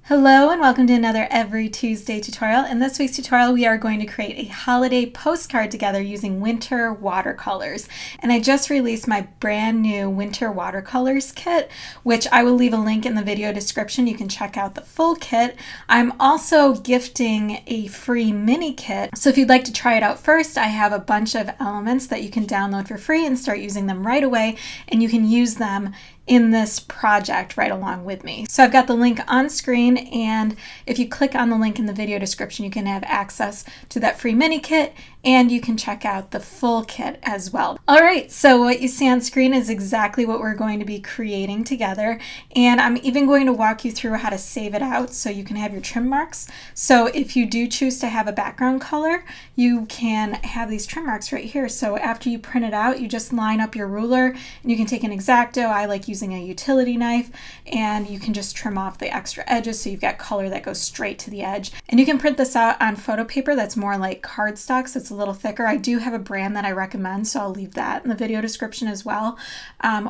Hello and welcome to another Every Tuesday tutorial. In this week's tutorial, we are going to create a holiday postcard together using winter watercolors. And I just released my brand new winter watercolors kit, which I will leave a link in the video description. You can check out the full kit. I'm also gifting a free mini kit. So if you'd like to try it out first, I have a bunch of elements that you can download for free and start using them right away. And you can use them in this project right along with me. So I've got the link on screen, and if you click on the link in the video description, you can have access to that free mini kit and you can check out the full kit as well. All right, so what you see on screen is exactly what we're going to be creating together, and I'm even going to walk you through how to save it out so you can have your trim marks. So if you do choose to have a background color, you can have these trim marks right here. So after you print it out, you just line up your ruler and you can take an X-Acto. I like using a utility knife, and you can just trim off the extra edges so you've got color that goes straight to the edge. And you can print this out on photo paper that's more like cardstock, so it's a little thicker. I do have a brand that I recommend, so I'll leave that in the video description as well.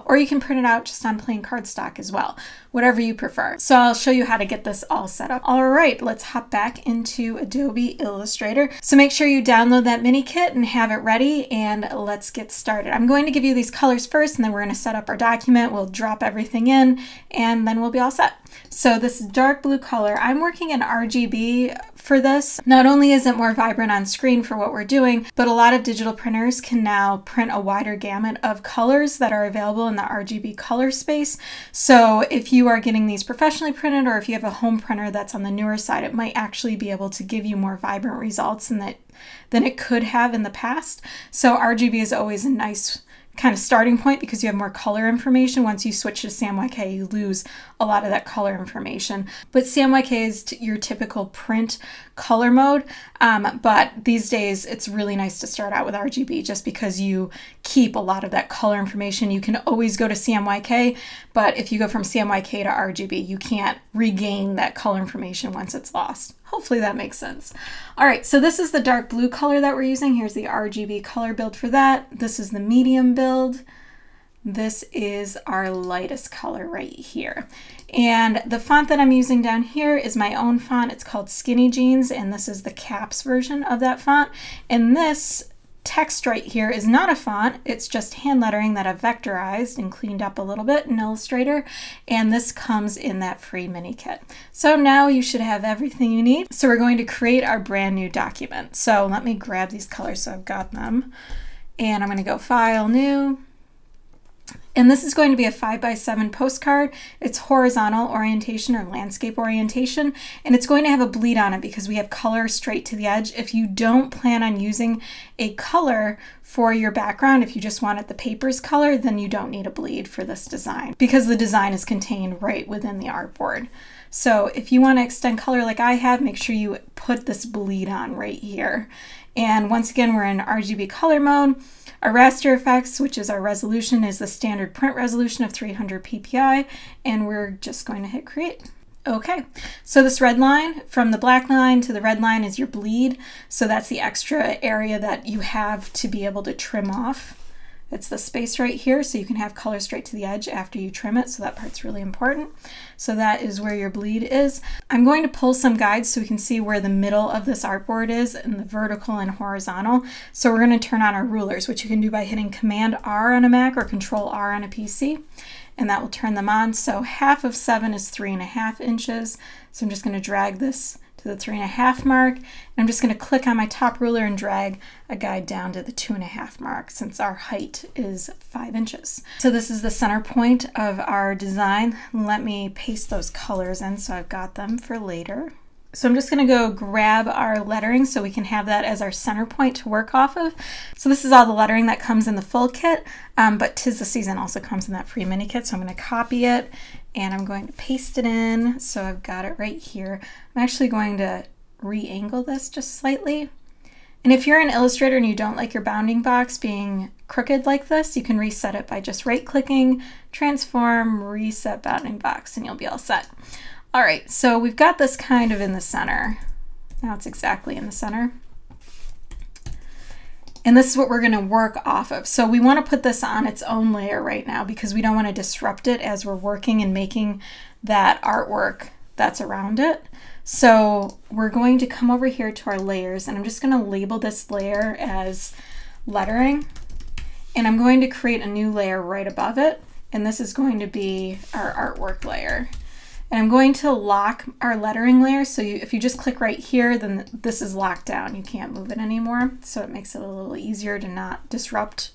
Or you can print it out just on plain cardstock as well, whatever you prefer. So I'll show you how to get this all set up. All right, let's hop back into Adobe Illustrator. So make sure you download that mini kit and have it ready, and let's get started. I'm going to give you these colors first, and then we're going to set up our document. We'll drop everything in, and then we'll be all set. So this dark blue color, I'm working in RGB for this. Not only is it more vibrant on screen for what we're doing, but a lot of digital printers can now print a wider gamut of colors that are available in the RGB color space. So if you are getting these professionally printed, or if you have a home printer that's on the newer side, it might actually be able to give you more vibrant results than it could have in the past. So RGB is always a nice kind of starting point because you have more color information. Once you switch to CMYK, you lose a lot of that color information. But CMYK is your typical print color mode. But these days, it's really nice to start out with RGB just because you keep a lot of that color information. You can always go to CMYK, but if you go from CMYK to RGB, you can't regain that color information once it's lost. Hopefully that makes sense. All right, so this is the dark blue color that we're using. Here's the RGB color build for that. This is the medium build. This is our lightest color right here. And the font that I'm using down here is my own font. It's called Skinny Jeans, and this is the caps version of that font. And this text right here is not a font, it's just hand lettering that I've vectorized and cleaned up a little bit in Illustrator, and this comes in that free mini kit. So now you should have everything you need. So we're going to create our brand new document. So let me grab these colors so I've got them, and I'm going to go File, New. And this is going to be a 5x7 postcard. It's horizontal orientation or landscape orientation, and it's going to have a bleed on it because we have color straight to the edge. If you don't plan on using a color for your background, if you just want it the paper's color, then you don't need a bleed for this design because the design is contained right within the artboard. So if you want to extend color like I have, make sure you put this bleed on right here. And once again, we're in RGB color mode. Our raster effects, which is our resolution, is the standard print resolution of 300 ppi, and we're just going to hit create. Okay, so this red line, from the black line to the red line, is your bleed. So that's the extra area that you have to be able to trim off. It's the space right here, so you can have color straight to the edge after you trim it, so that part's really important. So that is where your bleed is. I'm going to pull some guides so we can see where the middle of this artboard is in the vertical and horizontal. So we're going to turn on our rulers, which you can do by hitting Command R on a Mac or Control R on a PC, and that will turn them on. So half of 7 is 3.5 inches. So I'm just going to drag this to the 3.5 mark, and I'm just going to click on my top ruler and drag a guide down to the 2.5 mark since our height is 5 inches. So this is the center point of our design. Let me paste those colors in so I've got them for later. So I'm just going to go grab our lettering so we can have that as our center point to work off of. So this is all the lettering that comes in the full kit, but 'Tis the Season also comes in that free mini kit. So I'm going to copy it and I'm going to paste it in. So I've got it right here. I'm actually going to re-angle this just slightly. And if you're in Illustrator and you don't like your bounding box being crooked like this, you can reset it by just right-clicking, Transform, Reset Bounding Box, and you'll be all set. All right, so we've got this kind of in the center. Now it's exactly in the center. And this is what we're going to work off of. So we want to put this on its own layer right now because we don't want to disrupt it as we're working and making that artwork that's around it. So we're going to come over here to our layers, and I'm just going to label this layer as lettering, and I'm going to create a new layer right above it, and this is going to be our artwork layer. And I'm going to lock our lettering layer, so if you just click right here, then this is locked down. You can't move it anymore, so it makes it a little easier to not disrupt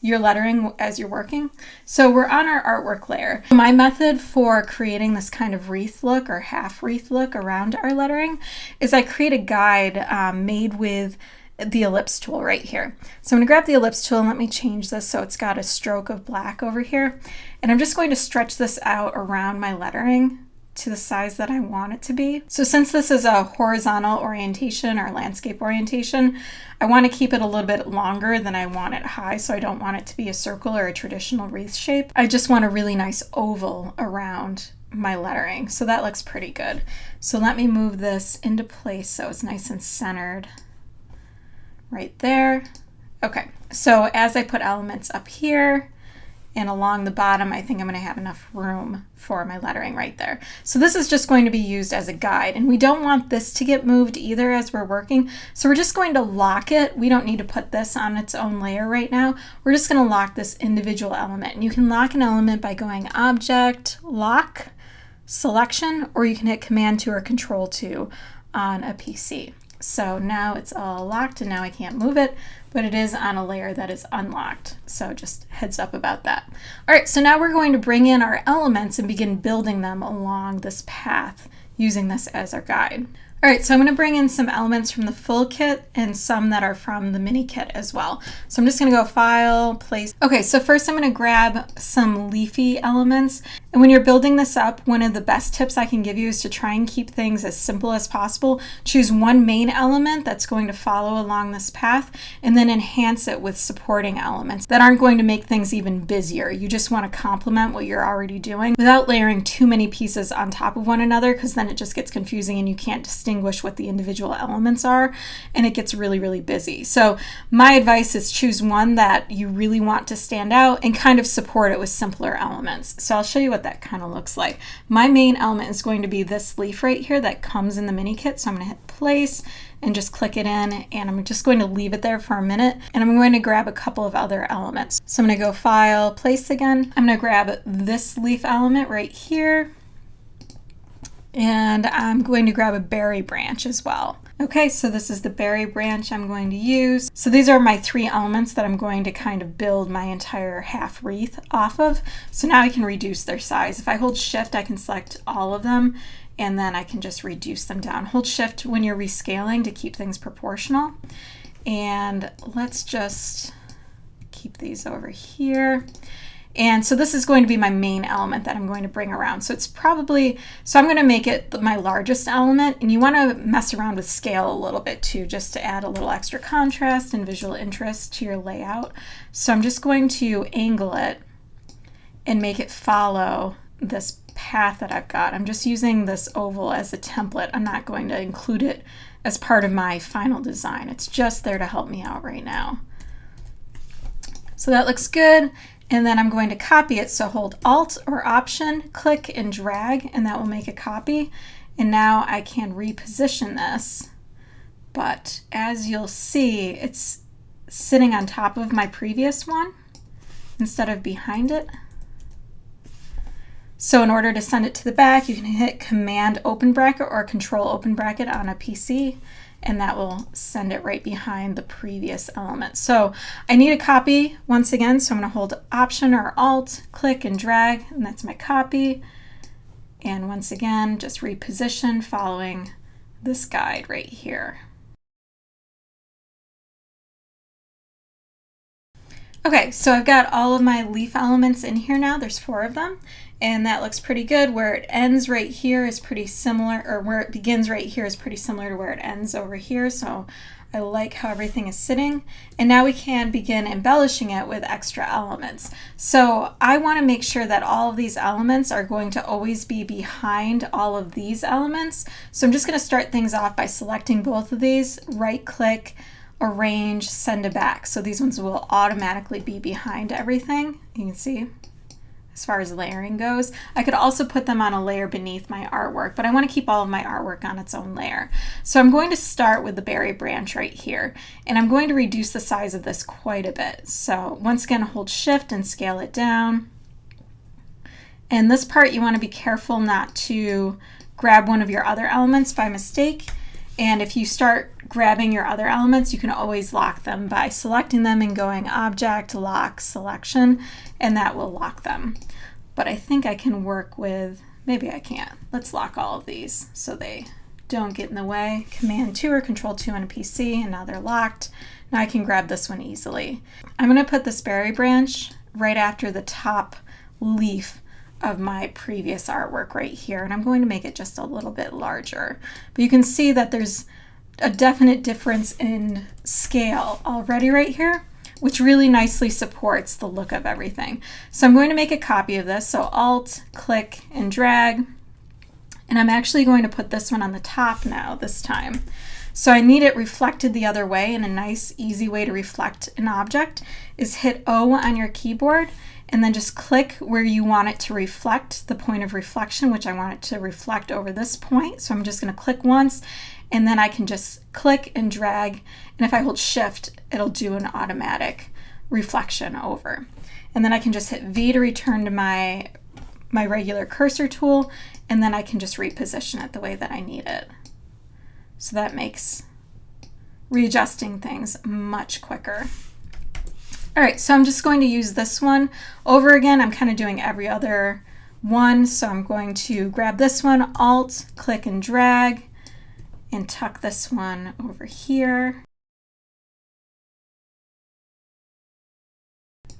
your lettering as you're working. So we're on our artwork layer. My method for creating this kind of wreath look or half wreath look around our lettering is I create a guide made with the ellipse tool right here. So I'm going to grab the ellipse tool and let me change this so it's got a stroke of black over here. And I'm just going to stretch this out around my lettering to the size that I want it to be. So since this is a horizontal orientation or landscape orientation, I want to keep it a little bit longer than I want it high, so I don't want it to be a circle or a traditional wreath shape. I just want a really nice oval around my lettering. So that looks pretty good. So let me move this into place so it's nice and centered right there. Okay, so as I put elements up here and along the bottom, I think I'm going to have enough room for my lettering right there. So this is just going to be used as a guide, and we don't want this to get moved either as we're working. So we're just going to lock it. We don't need to put this on its own layer right now. We're just going to lock this individual element. And you can lock an element by going Object, Lock, Selection, or you can hit Command 2 or Control 2 on a PC. So now it's all locked and now I can't move it, but it is on a layer that is unlocked. So just heads up about that. All right, so now we're going to bring in our elements and begin building them along this path using this as our guide. All right, so I'm going to bring in some elements from the full kit and some that are from the mini kit as well. So I'm just going to go File, Place. Okay, so first I'm going to grab some leafy elements. And when you're building this up, one of the best tips I can give you is to try and keep things as simple as possible. Choose one main element that's going to follow along this path, and then enhance it with supporting elements that aren't going to make things even busier. You just want to complement what you're already doing without layering too many pieces on top of one another, because then it just gets confusing and you can't distinguish what the individual elements are, and it gets really, really busy. So my advice is choose one that you really want to stand out and kind of support it with simpler elements. So I'll show you what that kind of looks like. My main element is going to be this leaf right here that comes in the mini kit. So I'm going to hit Place and just click it in, and I'm just going to leave it there for a minute, and I'm going to grab a couple of other elements. So I'm going to go File, Place again. I'm going to grab this leaf element right here, and I'm going to grab a berry branch as well. Okay, so this is the berry branch I'm going to use. So these are my three elements that I'm going to kind of build my entire half wreath off of. So now I can reduce their size. If I hold Shift, I can select all of them, and then I can just reduce them down. Hold Shift when you're rescaling to keep things proportional. And let's just keep these over here. And so this is going to be my main element that I'm going to bring around. So it's probably, so I'm going to make it my largest element, and you want to mess around with scale a little bit too, just to add a little extra contrast and visual interest to your layout. So I'm just going to angle it and make it follow this path that I've got. I'm just using this oval as a template. I'm not going to include it as part of my final design. It's just there to help me out right now. So that looks good. And then I'm going to copy it. So hold Alt or Option, click and drag, and that will make a copy. And now I can reposition this. But as you'll see, it's sitting on top of my previous one instead of behind it. So in order to send it to the back, you can hit Command open bracket or Control open bracket on a PC, and that will send it right behind the previous element. So I need a copy once again, so I'm going to hold Option or Alt, click and drag, and that's my copy. And once again, just reposition following this guide right here. Okay, so I've got all of my leaf elements in here now. There's 4 of them, and that looks pretty good. Where it ends right here is pretty similar, or where it begins right here is pretty similar to where it ends over here. So I like how everything is sitting. And now we can begin embellishing it with extra elements. So I want to make sure that all of these elements are going to always be behind all of these elements. So I'm just going to start things off by selecting both of these, right click, Arrange, Send to Back. So these ones will automatically be behind everything. You can see as far as layering goes. I could also put them on a layer beneath my artwork, but I want to keep all of my artwork on its own layer. So I'm going to start with the berry branch right here, and I'm going to reduce the size of this quite a bit. So once again, hold Shift and scale it down. And this part, you want to be careful not to grab one of your other elements by mistake. And if you start grabbing your other elements, you can always lock them by selecting them and going Object, Lock, Selection, and that will lock them. But I think I can work with, maybe I can't. Let's lock all of these so they don't get in the way. Command 2 or Control 2 on a PC, and now they're locked. Now I can grab this one easily. I'm going to put this berry branch right after the top leaf of my previous artwork right here, and I'm going to make it just a little bit larger. But you can see that there's a definite difference in scale already right here, which really nicely supports the look of everything. So I'm going to make a copy of this. So Alt, click, and drag. And I'm actually going to put this one on the top now this time. So I need it reflected the other way, and a nice easy way to reflect an object is hit O on your keyboard and then just click where you want it to reflect, the point of reflection, which I want it to reflect over this point. So I'm just going to click once, and then I can just click and drag, and if I hold Shift, it'll do an automatic reflection over. And then I can just hit V to return to my regular cursor tool, and then I can just reposition it the way that I need it. So that makes readjusting things much quicker. All right, so I'm just going to use this one over again. I'm kind of doing every other one. So I'm going to grab this one, Alt, click and drag, and tuck this one over here.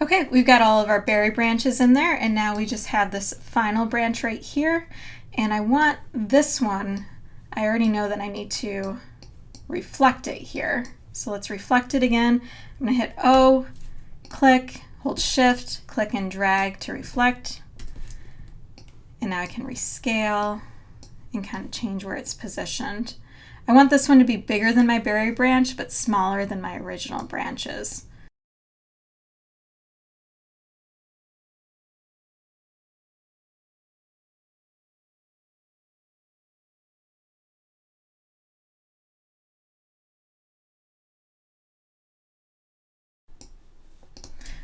Okay, we've got all of our berry branches in there, and now we just have this final branch right here. And I want this one, I already know that I need to reflect it here. So let's reflect it again. I'm gonna hit O, click, hold Shift, click and drag to reflect. And now I can rescale and kind of change where it's positioned. I want this one to be bigger than my berry branch, but smaller than my original branches.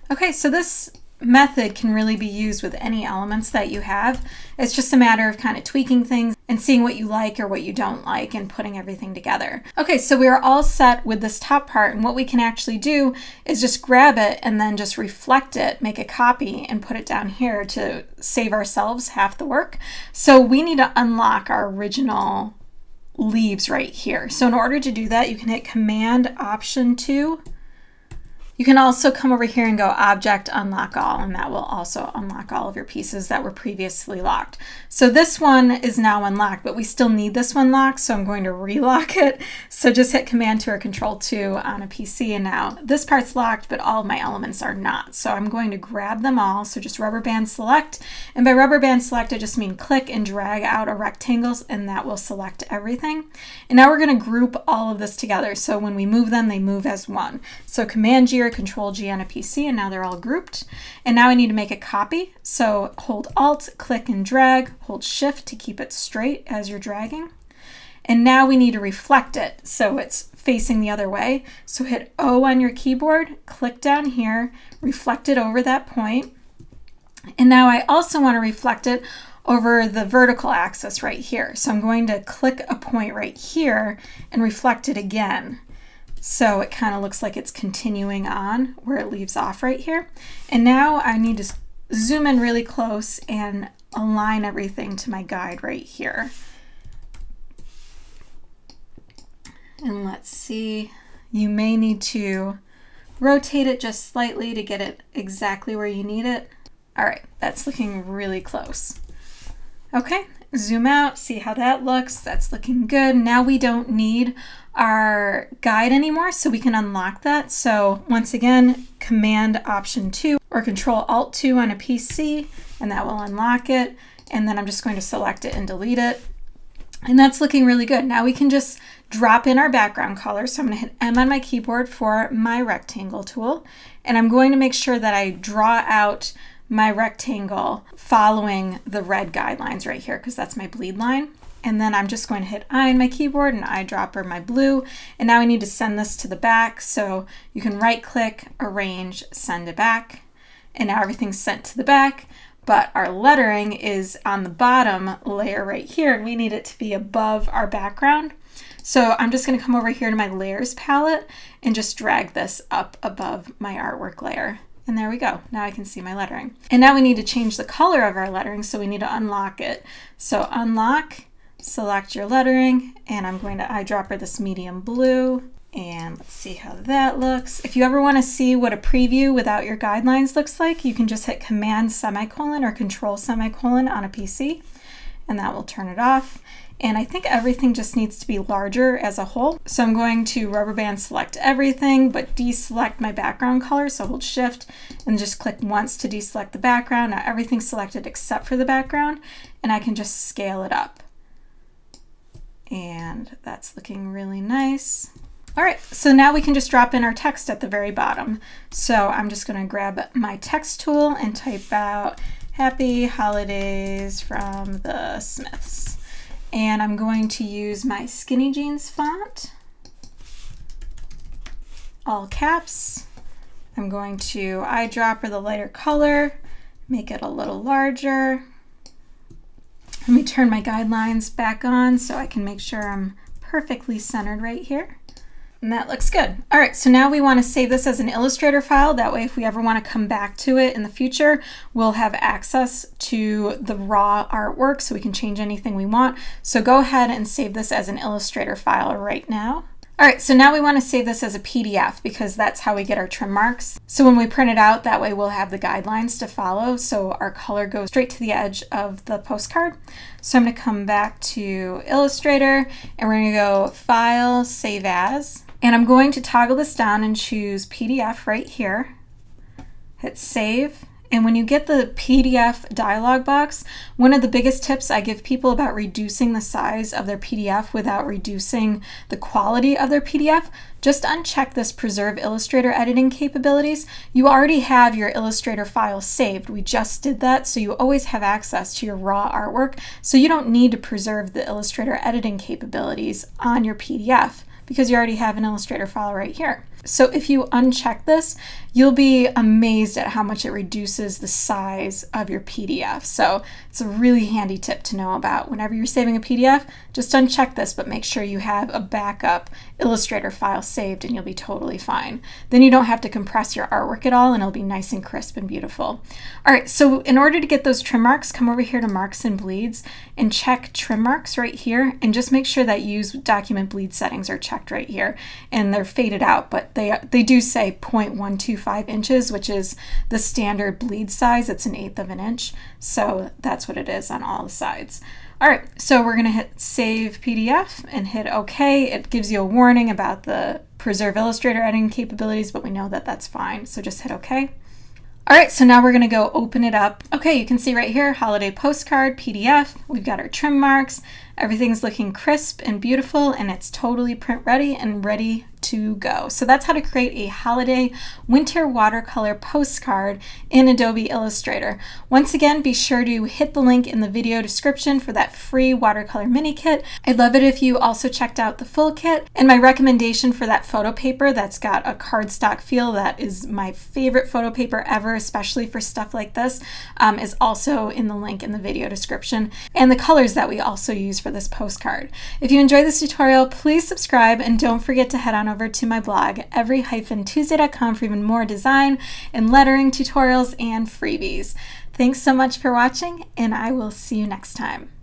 Okay, so this method can really be used with any elements that you have. It's just a matter of kind of tweaking things and seeing what you like or what you don't like and putting everything together. Okay, so we are all set with this top part, and what we can actually do is just grab it and then just reflect it, make a copy, and put it down here to save ourselves half the work. So we need to unlock our original leaves right here. So in order to do that, you can hit Command Option 2. You can also come over here and go Object, Unlock All, and that will also unlock all of your pieces that were previously locked. So this one is now unlocked, but we still need this one locked, so I'm going to relock it. So just hit Command 2 or Control 2 on a PC, and now this part's locked, but all of my elements are not. So I'm going to grab them all, so just rubber band select, and by rubber band select, I just mean click and drag out a rectangle, and that will select everything. And now we're going to group all of this together, so when we move them, they move as one. So Command G or Control G on a PC, and now they're all grouped. And now I need to make a copy. So hold Alt, click and drag, hold Shift to keep it straight as you're dragging. And now we need to reflect it so it's facing the other way. So hit O on your keyboard, click down here, reflect it over that point. And now I also want to reflect it over the vertical axis right here. So I'm going to click a point right here and reflect it again. So it kind of looks like it's continuing on where it leaves off right here. And now I need to zoom in really close and align everything to my guide right here. And let's see, you may need to rotate it just slightly to get it exactly where you need it. All right, that's looking really close. Okay, zoom out, see how that looks. That's looking good. Now we don't need our guide anymore, so we can unlock that. So once again, Command Option 2 or Control Alt 2 on a PC, and that will unlock it. And then I'm just going to select it and delete it. And that's looking really good. Now we can just drop in our background color. So I'm going to hit M on my keyboard for my rectangle tool. And I'm going to make sure that I draw out my rectangle following the red guidelines right here because that's my bleed line. And then I'm just going to hit I on my keyboard and eyedropper my blue. And now I need to send this to the back. So you can right click, arrange, send it back. And now everything's sent to the back. But our lettering is on the bottom layer right here. And we need it to be above our background. So I'm just going to come over here to my layers palette and just drag this up above my artwork layer. And there we go. Now I can see my lettering. And now we need to change the color of our lettering, so we need to unlock it. So unlock, select your lettering, and I'm going to eyedropper this medium blue. And let's see how that looks. If you ever want to see what a preview without your guidelines looks like, you can just hit Command semicolon or Control semicolon on a PC, and that will turn it off. And I think everything just needs to be larger as a whole. So I'm going to rubber band select everything, but deselect my background color. So hold Shift and just click once to deselect the background. Now everything's selected except for the background, and I can just scale it up. And that's looking really nice. All right, so now we can just drop in our text at the very bottom. So I'm just going to grab my text tool and type out Happy Holidays from the Smiths. And I'm going to use my Skinny Jeans font, all caps. I'm going to eyedropper the lighter color, make it a little larger. Let me turn my guidelines back on so I can make sure I'm perfectly centered right here. And that looks good. All right, so now we want to save this as an Illustrator file. That way, if we ever want to come back to it in the future, we'll have access to the raw artwork so we can change anything we want. So go ahead and save this as an Illustrator file right now. All right, so now we want to save this as a PDF because that's how we get our trim marks. So when we print it out, that way we'll have the guidelines to follow. So our color goes straight to the edge of the postcard. So I'm going to come back to Illustrator and we're going to go File, Save As. And I'm going to toggle this down and choose PDF right here. Hit Save. And when you get the PDF dialog box, one of the biggest tips I give people about reducing the size of their PDF without reducing the quality of their PDF, just uncheck this Preserve Illustrator Editing Capabilities. You already have your Illustrator file saved. We just did that, so you always have access to your raw artwork, so you don't need to preserve the Illustrator editing capabilities on your PDF because you already have an Illustrator file right here. So if you uncheck this, you'll be amazed at how much it reduces the size of your PDF. So it's a really handy tip to know about. Whenever you're saving a PDF, just uncheck this, but make sure you have a backup Illustrator file saved and you'll be totally fine. Then you don't have to compress your artwork at all and it'll be nice and crisp and beautiful. All right, so in order to get those trim marks, come over here to Marks and Bleeds and check trim marks right here and just make sure that Use Document Bleed settings are checked right here. And they're faded out, but they do say 0.125 inches, which is the standard bleed size. It's 1/8 of an inch. So that's what it is on all the sides. All right, so we're gonna hit Save PDF and hit OK. It gives you a warning about the Preserve Illustrator editing capabilities, but we know that that's fine. So just hit OK. All right, so now we're gonna go open it up. Okay, you can see right here, Holiday Postcard, PDF. We've got our trim marks. Everything's looking crisp and beautiful, and it's totally print ready and ready to go. So that's how to create a holiday winter watercolor postcard in Adobe Illustrator. Once again, be sure to hit the link in the video description for that free watercolor mini kit. I'd love it if you also checked out the full kit, and my recommendation for that photo paper that's got a cardstock feel, that is my favorite photo paper ever, especially for stuff like this, is also in the link in the video description, and the colors that we also use for this postcard. If you enjoyed this tutorial, please subscribe and don't forget to head on over to my blog, every-tuesday.com, for even more design and lettering tutorials and freebies. Thanks so much for watching, and I will see you next time.